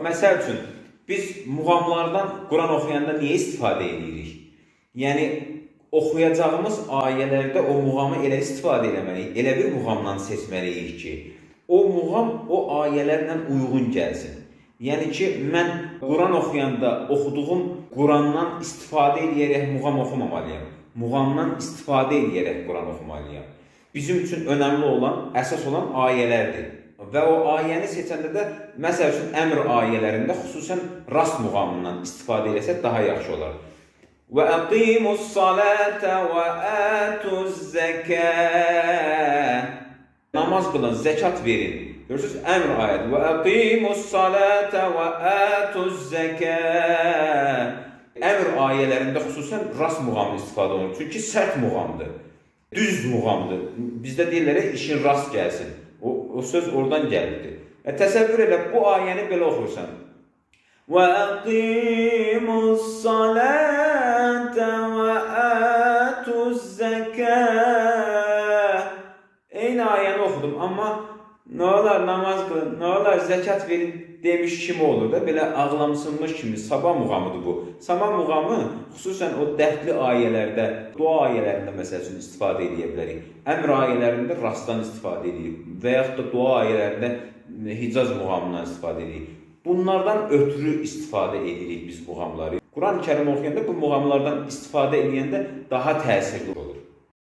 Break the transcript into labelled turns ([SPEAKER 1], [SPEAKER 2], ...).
[SPEAKER 1] məsəl üçün biz muğamlardan Quran oxuyanda niyə istifadə edirik? Yəni oxuyacağımız ayələrdə o muğamı elə istifadə etməliyik, elə bir muğamdan seçməliyik ki, o muğam o ayələrlə uyğun gəlsin. Yəni ki, mən Quran oxuyanda oxuduğum Qurandan istifadə edərək muğam oxumamalıyam. Muğamdan istifadə edərək Quran oxumalıyam. Bizim üçün önəmli olan, əsas olan ayələrdir. Və o ayəni seçəndə də, məsəl üçün, əmr ayələrində xüsusən rast muğamından istifadə eləsək daha yaxşı olar. Və əqimus salətə və ətuz zəkə. Namaz qılın, zəkat verin. Görürsünüz, əmr ayədir. Və əqimus salətə və ətuz zəkə. Əmr ayələrində xüsusən rast muğamı istifadə olunur. Çünki sərt muğamdır, düz muğamdır. Bizdə deyirlər, işin rast gəlsin. O söz oradan gəlibdir. Təsəvvür elə, bu ayəni belə oxursan. Və əqimus salətə və ətuz zəkə. Eyni ayəni oxudum, amma nə olar namaz qılın, nə olar zəkat verin demiş kimi olur da, belə ağlamsınmış kimi. Sabah muğamıdır bu. Sabah muğamı xüsusən o dərdli ayələrdə, dua ayələrində məsəl üçün istifadə edə bilərik. Əmr ayələrində rastdan istifadə edirik və yaxud da dua ayələrində Hicaz muğamından istifadə edirik. Bunlardan ötürü istifadə edirik biz muğamları. Quran-ı Kərim oxuyanda bu muğamlardan istifadə edəndə daha təsirli olur.